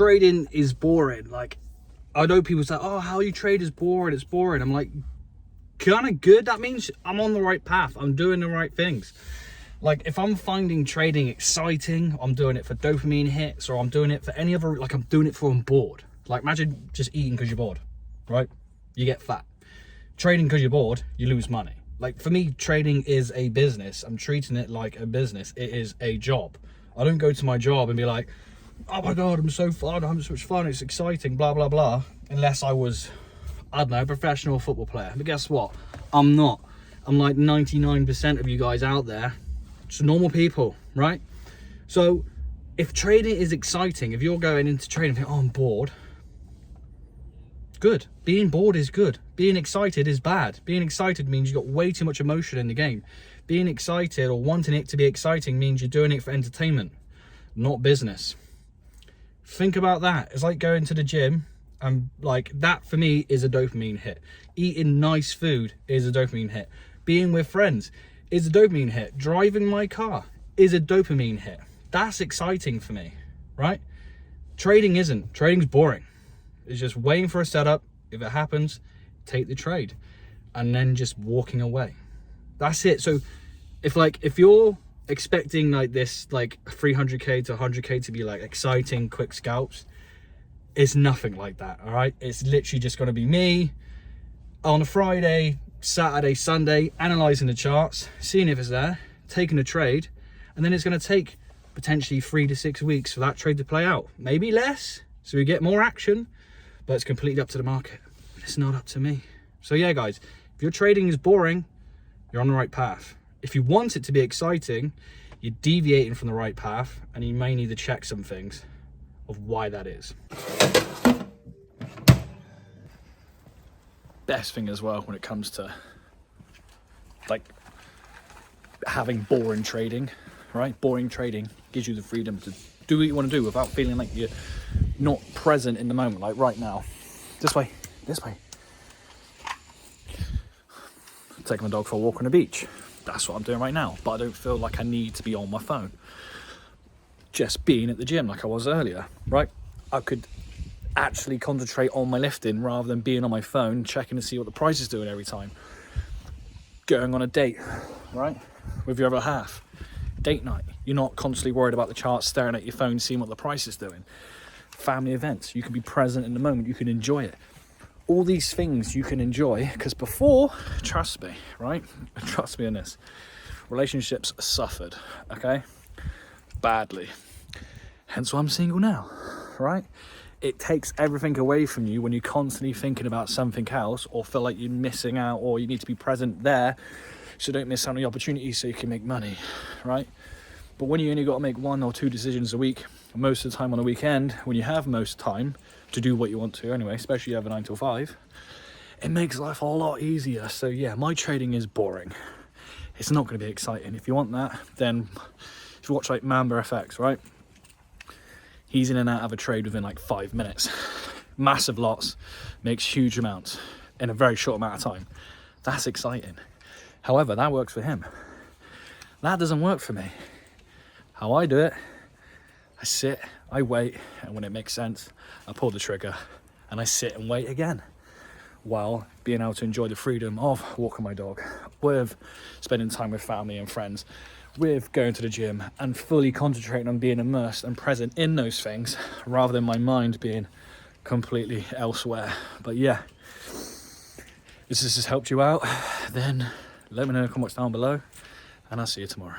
trading is boring. Like, I know people say, oh, how you trade is boring, it's boring. I'm like, kind of good. That means I'm on the right path. I'm doing the right things. Like, if I'm finding trading exciting, I'm doing it for dopamine hits, or I'm doing it for any other, like, I'm doing it for I'm bored. Like, imagine just eating because you're bored, right? You get fat. Trading because you're bored, you lose money. Like, for me, trading is a business. I'm treating it like a business. It is a job. I don't go to my job and be like, oh my God, I'm so fun, I'm so much fun, it's exciting, blah, blah, blah. Unless I was, I don't know, a professional football player. But guess what? I'm not. I'm like 99% of you guys out there, just normal people, right? So if trading is exciting, if you're going into trading and think, oh, I'm bored, good. Being bored is good. Being excited is bad. Being excited means you've got way too much emotion in the game. Being excited or wanting it to be exciting means you're doing it for entertainment, not business. Think about that. It's like going to the gym, and like that for me is a dopamine hit. Eating nice food is a dopamine hit. Being with friends is a dopamine hit. Driving my car is a dopamine hit. That's exciting for me, right? Trading isn't. Trading's boring. It's just waiting for a setup. If it happens, take the trade and then just walking away. That's it. So if you're expecting like this, like 300k to 100k to be like exciting quick scalps, it's nothing like that. All right, it's literally just going to be me on a Friday, Saturday, Sunday, analyzing the charts, seeing if it's there, taking a trade, and then it's going to take potentially 3 to 6 weeks for that trade to play out, maybe less, so we get more action, but it's completely up to the market. It's not up to me. So yeah, guys, if your trading is boring, you're on the right path. If you want it to be exciting, you're deviating from the right path, and you may need to check some things of why that is. Best thing as well when it comes to like having boring trading, right? Boring trading gives you the freedom to do what you want to do without feeling like you're not present in the moment. Like right now, this way. Taking my dog for a walk on the beach. That's what I'm doing right now, but I don't feel like I need to be on my phone. Just being at the gym like I was earlier, right? I could actually concentrate on my lifting rather than being on my phone checking to see what the price is doing every time. Going on a date, right, with your other half, date night, you're not constantly worried about the charts, staring at your phone, seeing what the price is doing. Family events, you can be present in the moment, you can enjoy it. All these things you can enjoy, because before, trust me, right, trust me on this, relationships suffered, okay, badly, hence why I'm single now, right? It takes everything away from you when you're constantly thinking about something else, or feel like you're missing out, or you need to be present there so don't miss out on the opportunities so you can make money, right? But when you only got to make 1 or 2 decisions a week, most of the time on a weekend, when you have most time to do what you want to anyway, especially you have a 9 to 5, it makes life a lot easier. So yeah, my trading is boring. It's not going to be exciting. If you want that, then if you watch like Mamba FX, right? He's in and out of a trade within like 5 minutes. Massive lots, makes huge amounts in a very short amount of time. That's exciting. However, that works for him. That doesn't work for me. How I do it, I sit, I wait, and when it makes sense, I pull the trigger and I sit and wait again, while being able to enjoy the freedom of walking my dog, with spending time with family and friends, with going to the gym, and fully concentrating on being immersed and present in those things rather than my mind being completely elsewhere. But yeah, if this has helped you out, then let me know in the comments down below, and I'll see you tomorrow.